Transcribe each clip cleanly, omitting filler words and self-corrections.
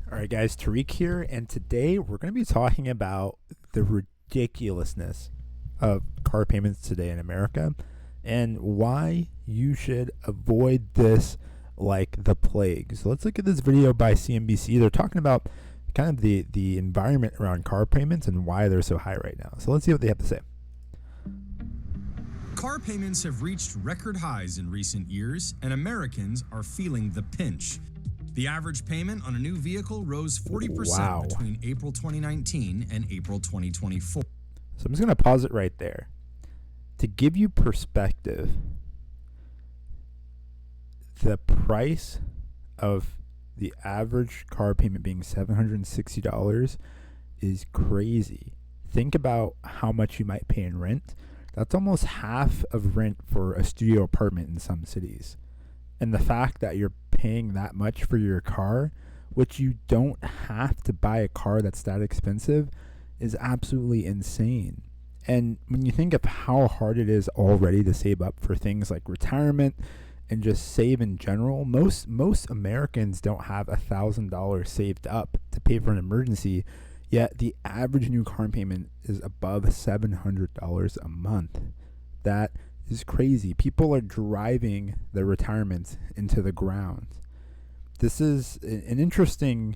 All right, guys, Tariq here, and today we're going to be talking about the ridiculousness of car payments today in America and why you should avoid this like the plague. So let's look at this video by CNBC. They're talking about kind of the environment around car payments and why they're so high right now. So let's see what they have to say. Car payments have reached record highs in recent years, and Americans are feeling the pinch. The average payment on a new vehicle rose 40% between April 2019 and April 2024. So I'm just going to pause it right there. To give you perspective, the price of the average car payment being $760 is crazy. Think about how much you might pay in rent. That's almost half of rent for a studio apartment in some cities. And the fact that you're paying that much for your car, which you don't have to buy a car that's that expensive, is absolutely insane. And when you think of how hard it is already to save up for things like retirement and just save in general, most Americans don't have $1,000 saved up to pay for an emergency, yet the average new car payment is above $700 a month. That is crazy. People are driving their retirements into the ground. This is an interesting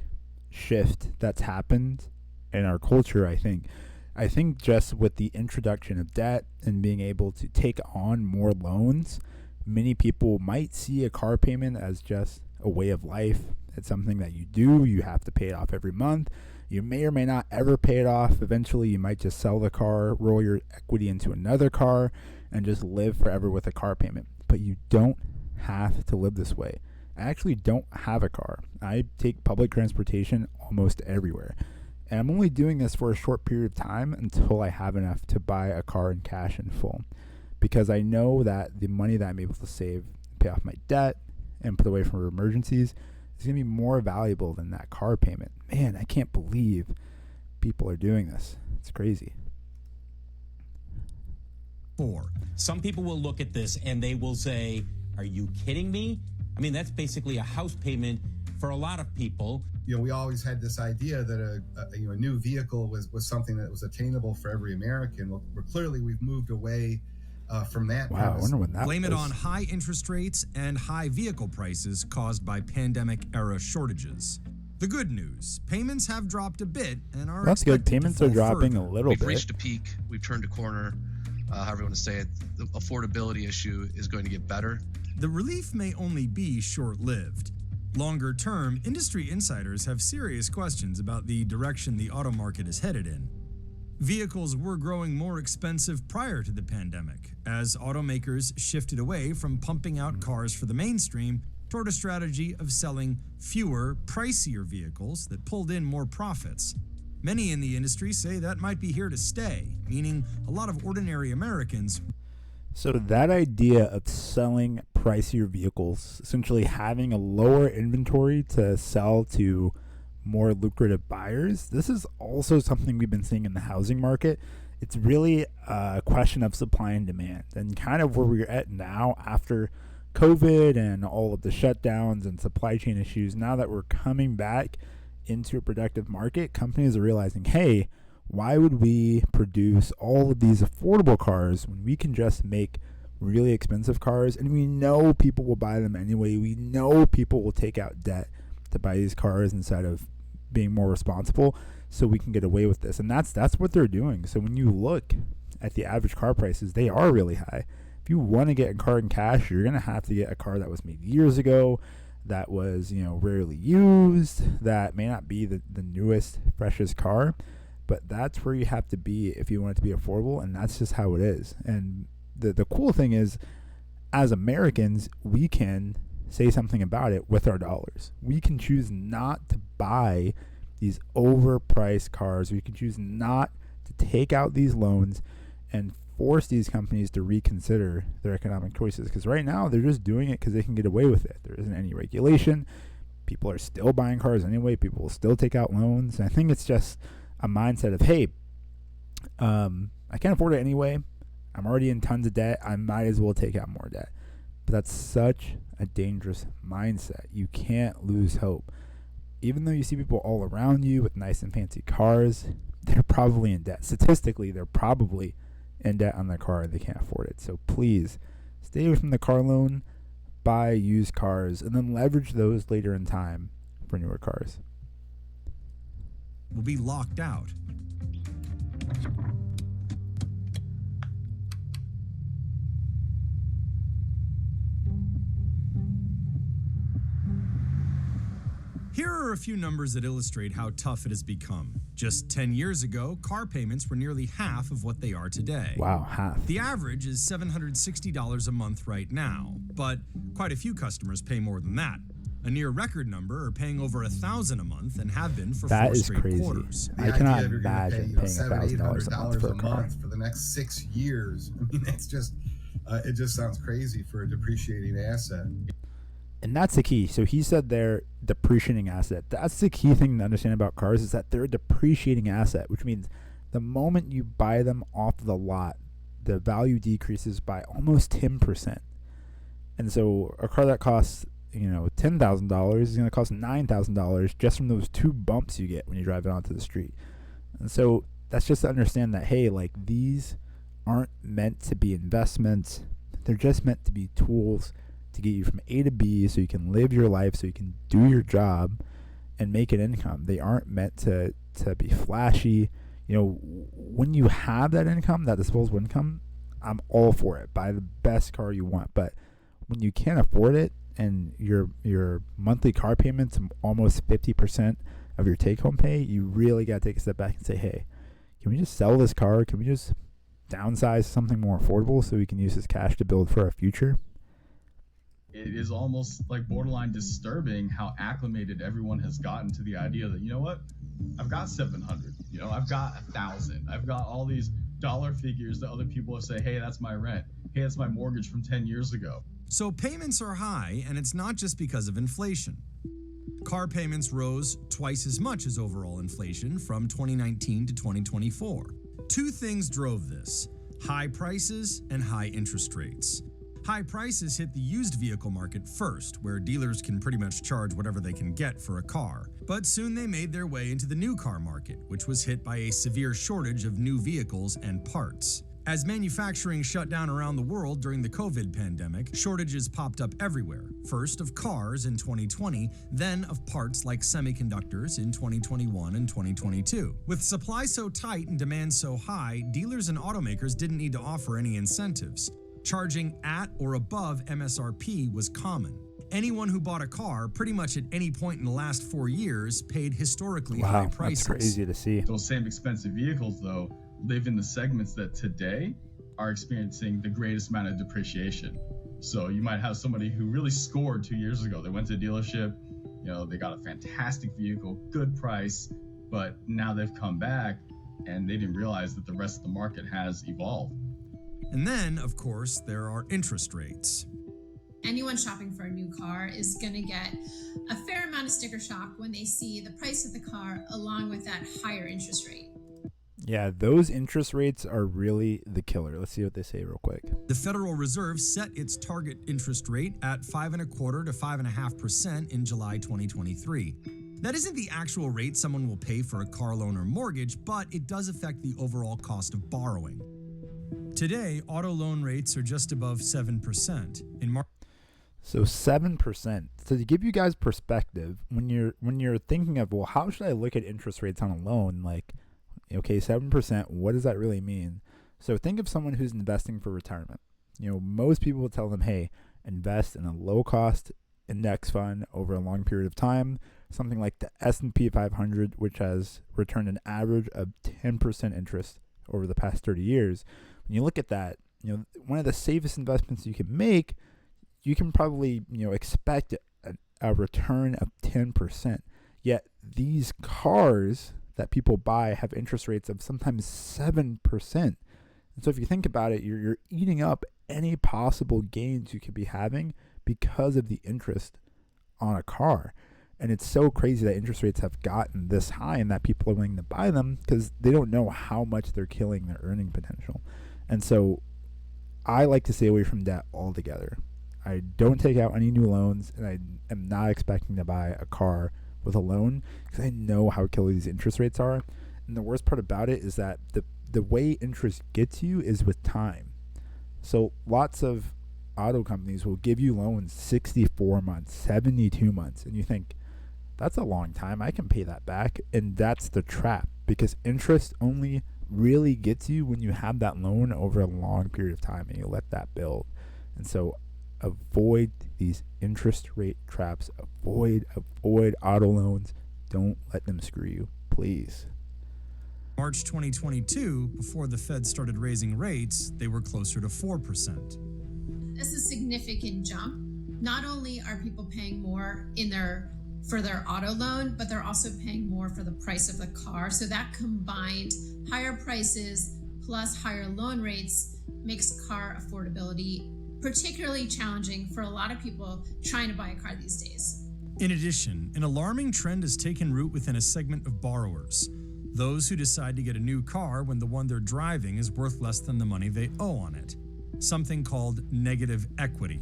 shift that's happened in our culture, I think. I think just with the introduction of debt and being able to take on more loans, many people might see a car payment as just a way of life. It's something that you do. You have to pay it off every month. You may or may not ever pay it off. Eventually, you might just sell the car, roll your equity into another car, and just live forever with a car payment. But you don't have to live this way. I actually don't have a car. I take public transportation almost everywhere. And I'm only doing this for a short period of time until I have enough to buy a car in cash in full. Because I know that the money that I'm able to save, pay off my debt, and put away for emergencies is going to be more valuable than that car payment. Man, I can't believe people are doing this. It's crazy. Some people will look at this and they will say, are you kidding me? I mean, that's basically a house payment for a lot of people. You know, we always had this idea that a new vehicle was something that was attainable for every American. Well, we've moved away from that. Wow, I wonder when that Blame was. it on high interest rates and high vehicle prices caused by pandemic-era shortages. The good news, payments have dropped a bit and are That's good. expected to Payments are fall dropping further. a little We've bit. reached a peak. We've turned a corner. However you want to say it, the affordability issue is going to get better. The relief may only be short-lived. Longer term, industry insiders have serious questions about the direction the auto market is headed in. Vehicles were growing more expensive prior to the pandemic, as automakers shifted away from pumping out cars for the mainstream toward a strategy of selling fewer, pricier vehicles that pulled in more profits. Many in the industry say that might be here to stay, meaning a lot of ordinary Americans. So that idea of selling pricier vehicles, essentially having a lower inventory to sell to more lucrative buyers, this is also something we've been seeing in the housing market. It's really a question of supply and demand, and kind of where we're at now after COVID and all of the shutdowns and supply chain issues. Now that we're coming back into a productive market, companies are realizing, hey, why would we produce all of these affordable cars when we can just make really expensive cars? And we know people will buy them anyway. We know people will take out debt to buy these cars instead of being more responsible, so we can get away with this. And that's what they're doing. So when you look at the average car prices, they are really high. If you want to get a car in cash, you're going to have to get a car that was made years ago, that was, rarely used, that may not be the newest, freshest car, but that's where you have to be if you want it to be affordable, and that's just how it is. And the cool thing is, as Americans, we can say something about it with our dollars. We can choose not to buy these overpriced cars. We can choose not to take out these loans and force these companies to reconsider their economic choices, because right now they're just doing it because they can get away with it. There isn't any regulation. People are still buying cars anyway. People will still take out loans. And I think it's just a mindset of, hey, I can't afford it anyway. I'm already in tons of debt. I might as well take out more debt. But that's such a dangerous mindset. You can't lose hope. even though you see people all around you with nice and fancy cars, they're probably in debt. Statistically, they're probably in debt on their car and they can't afford it. So please stay away from the car loan, buy used cars, and then leverage those later in time for newer cars. Will be locked out. Here are a few numbers that illustrate how tough it has become. Just 10 years ago, car payments were nearly half of what they are today. Wow, half. The average is $760 a month right now, but quite a few customers pay more than that. A near record number are paying over $1,000 a month and have been for That 4 is straight crazy. quarters. I cannot imagine paying $1,000 a month for a car. for the next 6 years. I mean, it's just it just sounds crazy for a depreciating asset. And that's the key. So he said they're depreciating asset. That's the key thing to understand about cars, is that they're a depreciating asset, which means the moment you buy them off the lot, the value decreases by almost 10%. And so a car that costs, $10,000 is going to cost $9,000 just from those 2 bumps you get when you drive it onto the street. And so that's just to understand that, hey, like, these aren't meant to be investments. They're just meant to be tools to get you from A to B so you can live your life, so you can do your job and make an income. They aren't meant to be flashy. When you have that income, that disposable income, I'm all for it. Buy the best car you want. But when you can't afford it and your monthly car payments almost 50% of your take-home pay, you really got to take a step back and say, hey, can we just sell this car? Can we just downsize something more affordable so we can use this cash to build for our future? It is almost like borderline disturbing how acclimated everyone has gotten to the idea that, you know what, I've got 700, I've got 1,000, I've got all these dollar figures that other people will say, hey, that's my rent, hey, that's my mortgage from 10 years ago. So payments are high, and it's not just because of inflation. Car payments rose twice as much as overall inflation from 2019 to 2024. 2 things drove this: high prices and high interest rates. High prices hit the used vehicle market first, where dealers can pretty much charge whatever they can get for a car. But soon they made their way into the new car market, which was hit by a severe shortage of new vehicles and parts. As manufacturing shut down around the world during the COVID pandemic, shortages popped up everywhere. First of cars in 2020, then of parts like semiconductors in 2021 and 2022. With supply so tight and demand so high, dealers and automakers didn't need to offer any incentives. Charging at or above MSRP was common. Anyone who bought a car pretty much at any point in the last 4 years paid historically high prices. That's crazy to see. Those same expensive vehicles, though, live in the segments that today are experiencing the greatest amount of depreciation. So you might have somebody who really scored 2 years ago. They went to a dealership, they got a fantastic vehicle, good price, but now they've come back and they didn't realize that the rest of the market has evolved. And then, of course, there are interest rates. Anyone shopping for a new car is going to get a fair amount of sticker shock when they see the price of the car along with that higher interest rate. Yeah, those interest rates are really the killer. Let's see what they say real quick. The Federal Reserve set its target interest rate at 5.25% to 5.5% in July 2023. That isn't the actual rate someone will pay for a car loan or mortgage, but it does affect the overall cost of borrowing. Today, auto loan rates are just above 7%. So 7%. So to give you guys perspective, when you're thinking of, well, how should I look at interest rates on a loan? Like, okay, 7%, what does that really mean? So think of someone who's investing for retirement. Most people will tell them, hey, invest in a low-cost index fund over a long period of time, something like the S&P 500, which has returned an average of 10% interest over the past 30 years. When you look at that, one of the safest investments you can make, you can probably, expect a return of 10%. Yet these cars that people buy have interest rates of sometimes 7%. And so if you think about it, you're eating up any possible gains you could be having because of the interest on a car. And it's so crazy that interest rates have gotten this high and that people are willing to buy them because they don't know how much they're killing their earning potential. And so I like to stay away from debt altogether. I don't take out any new loans, and I am not expecting to buy a car with a loan because I know how killer these interest rates are. And the worst part about it is that the way interest gets you is with time. So lots of auto companies will give you loans 64 months, 72 months, and you think, that's a long time, I can pay that back. And that's the trap, because interest only really gets you when you have that loan over a long period of time and you let that build. And so avoid these interest rate traps. Avoid auto loans. Don't let them screw you, please. March 2022, before the Fed started raising rates, they were closer to 4%. This is a significant jump. Not only are people paying more for their auto loan, but they're also paying more for the price of the car. So that combined higher prices plus higher loan rates makes car affordability particularly challenging for a lot of people trying to buy a car these days. In addition, an alarming trend has taken root within a segment of borrowers. Those who decide to get a new car when the one they're driving is worth less than the money they owe on it. Something called negative equity.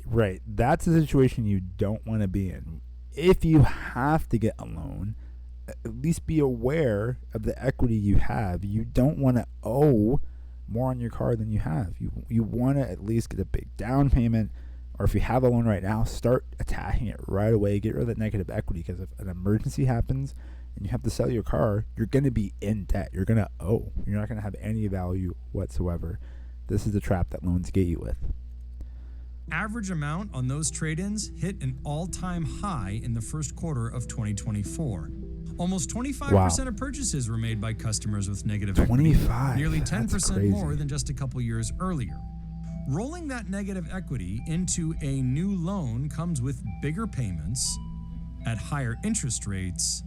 Right. That's a situation you don't want to be in. If you have to get a loan, at least be aware of the equity you have. You don't want to owe more on your car than you have. You want to at least get a big down payment, or if you have a loan right now, start attacking it right away. Get rid of that negative equity, because if an emergency happens and you have to sell your car, you're going to be in debt. You're going to owe. You're not going to have any value whatsoever. This is the trap that loans get you with. Average amount on those trade-ins hit an all-time high in the first quarter of 2024. Almost 25% of purchases were made by customers with negative equity, 25. nearly That's 10% crazy. more than just a couple years earlier. Rolling that negative equity into a new loan comes with bigger payments at higher interest rates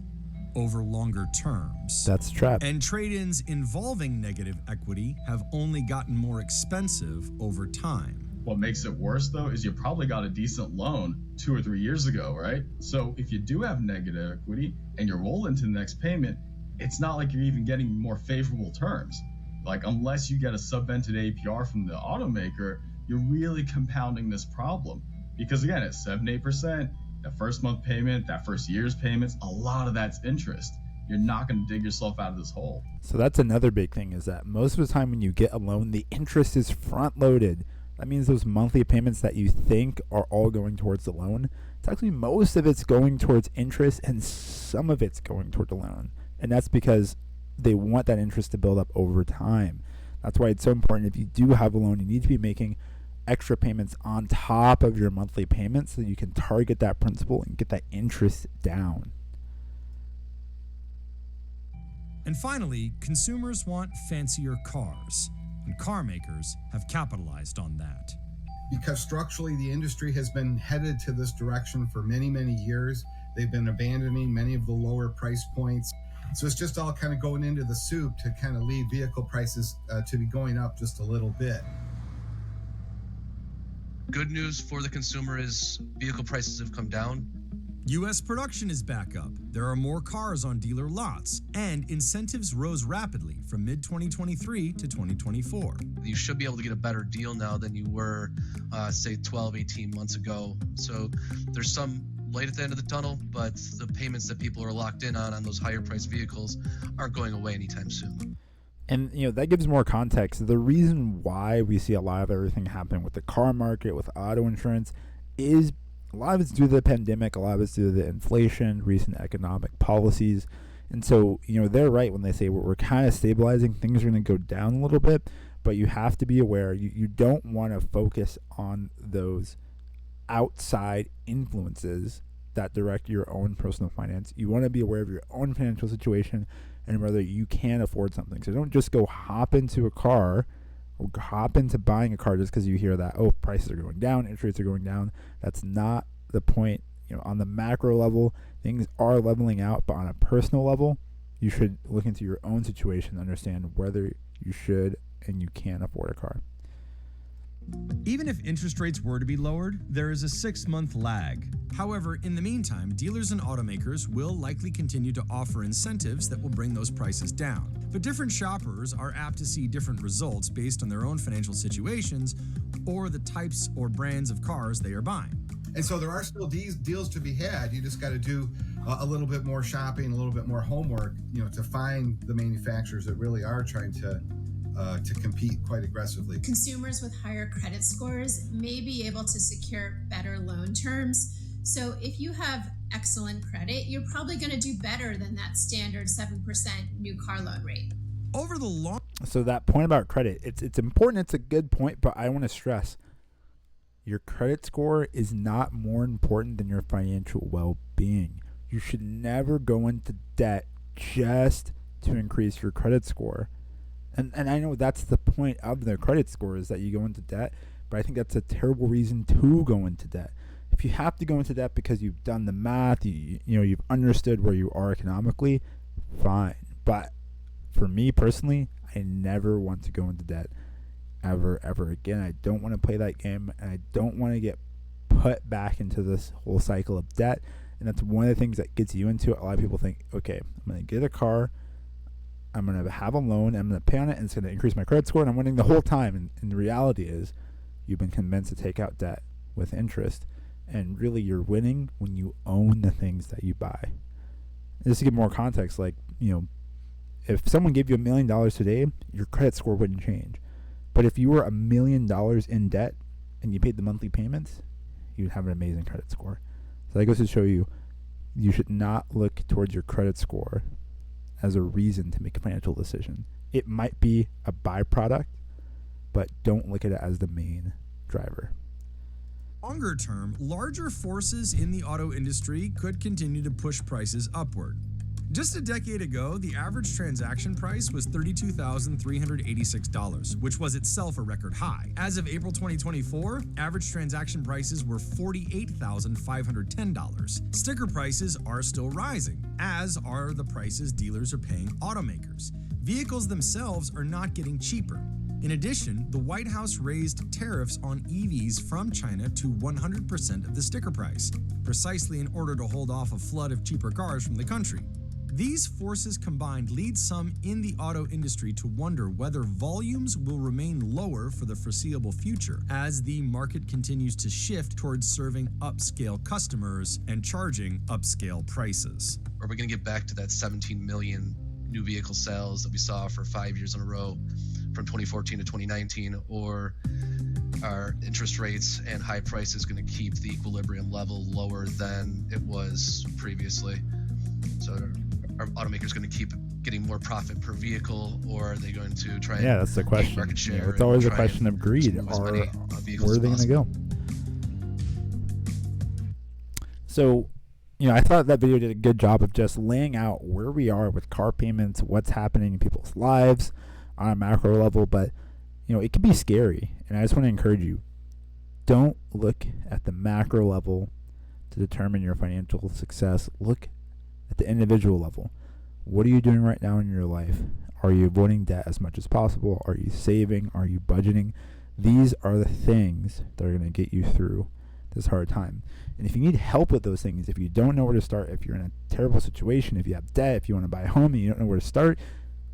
over longer terms. That's the trap. And trade-ins involving negative equity have only gotten more expensive over time. What makes it worse, though, is you probably got a decent loan 2 or 3 years ago, right? So if you do have negative equity and you roll into the next payment, it's not like you're even getting more favorable terms. Like, unless you get a subvented APR from the automaker, you're really compounding this problem. Because again, at 7-8%, that first month payment, that first year's payments, a lot of that's interest. You're not going to dig yourself out of this hole. So that's another big thing, is that most of the time when you get a loan, the interest is front loaded. That means those monthly payments that you think are all going towards the loan, it's actually most of it's going towards interest and some of it's going toward the loan. And that's because they want that interest to build up over time. That's why it's so important. If you do have a loan, you need to be making extra payments on top of your monthly payments so that you can target that principal and get that interest down. And finally, consumers want fancier cars, and car makers have capitalized on that. Because structurally, the industry has been headed to this direction for many, many years. They've been abandoning many of the lower price points. So it's just all kind of going into the soup to kind of lead vehicle prices to be going up just a little bit. Good news for the consumer is vehicle prices have come down. U.S. production is back up. There are more cars on dealer lots, and incentives rose rapidly from mid-2023 to 2024. You should be able to get a better deal now than you were, say, 12, 18 months ago. So there's some light at the end of the tunnel, but the payments that people are locked in on those higher priced vehicles aren't going away anytime soon. And, that gives more context. The reason why we see a lot of everything happen with the car market, with auto insurance, is a lot of it's due to the pandemic, a lot of it's due to the inflation, recent economic policies. And so, they're right when they say we're kind of stabilizing. Things are going to go down a little bit, but you have to be aware. You don't want to focus on those outside influences that direct your own personal finance. You want to be aware of your own financial situation and whether you can afford something. So don't just go hop into a car or hop into buying a car just because you hear that, prices are going down, interest rates are going down. That's not the point. On the macro level, things are leveling out, but on a personal level, you should look into your own situation, understand whether you should and you can afford a car. Even if interest rates were to be lowered, there is a 6-month lag. However, in the meantime, dealers and automakers will likely continue to offer incentives that will bring those prices down. But different shoppers are apt to see different results based on their own financial situations or the types or brands of cars they are buying. And so there are still these deals to be had. You just got to do a little bit more shopping, a little bit more homework, to find the manufacturers that really are trying to compete quite aggressively. Consumers with higher credit scores may be able to secure better loan terms. So if you have excellent credit, you're probably going to do better than that standard 7% new car loan rate. Over the long So that point about credit, it's important. It's a good point, but I want to stress your credit score is not more important than your financial well-being. You should never go into debt just to increase your credit score. And I know that's the point of the credit score, is that you go into debt, but I think that's a terrible reason to go into debt. If you have to go into debt because you've done the math, you've understood where you are economically, fine. But for me personally, I never want to go into debt ever again. I don't want to play that game, and I don't want to get put back into this whole cycle of debt. And that's one of the things that gets you into it. A lot of people think, okay, I'm going to get a car, I'm going to have a loan, I'm going to pay on it, and it's going to increase my credit score, and I'm winning the whole time. And the reality is you've been convinced to take out debt with interest, and really you're winning when you own the things that you buy. And just to give more context, if someone gave you $1 million today, your credit score wouldn't change. But if you were $1 million in debt and you paid the monthly payments, you'd have an amazing credit score. So that goes to show you should not look towards your credit score as a reason to make a financial decision. It might be a byproduct, but don't look at it as the main driver. longer term, larger forces in the auto industry could continue to push prices upward. Just a decade ago, the average transaction price was $32,386, which was itself a record high. As of April 2024, average transaction prices were $48,510. Sticker prices are still rising, as are the prices dealers are paying automakers. Vehicles themselves are not getting cheaper. In addition, the White House raised tariffs on EVs from China to 100% of the sticker price, precisely in order to hold off a flood of cheaper cars from the country. These forces combined lead some in the auto industry to wonder whether volumes will remain lower for the foreseeable future as the market continues to shift towards serving upscale customers and charging upscale prices. Are we going to get back to that 17 million new vehicle sales that we saw for 5 years in a row from 2014 to 2019, or are interest rates and high prices going to keep the equilibrium level lower than it was previously? So are automakers going to keep getting more profit per vehicle, or are they going to try and that's the question. market share? It's always a question of greed. Where are they going to go? So, I thought that video did a good job of just laying out where we are with car payments, what's happening in people's lives on a macro level. But, it can be scary. And I just want to encourage you, don't look at the macro level to determine your financial success. Look at the individual level. What are you doing right now in your life? Are you avoiding debt as much as possible? Are you saving? Are you budgeting? These are the things that are going to get you through this hard time. And if you need help with those things, if you don't know where to start, if you're in a terrible situation, if you have debt, if you want to buy a home and you don't know where to start,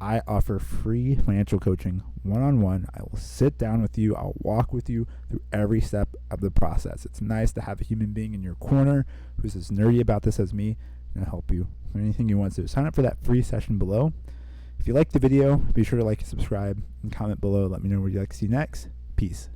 I offer free financial coaching one-on-one. I will sit down with you. I'll walk with you through every step of the process. It's nice to have a human being in your corner who's as nerdy about this as me and help you with anything you want to. Sign up for that free session below. If you like the video, be sure to like and subscribe and comment below. Let me know what you'd like to see next. Peace.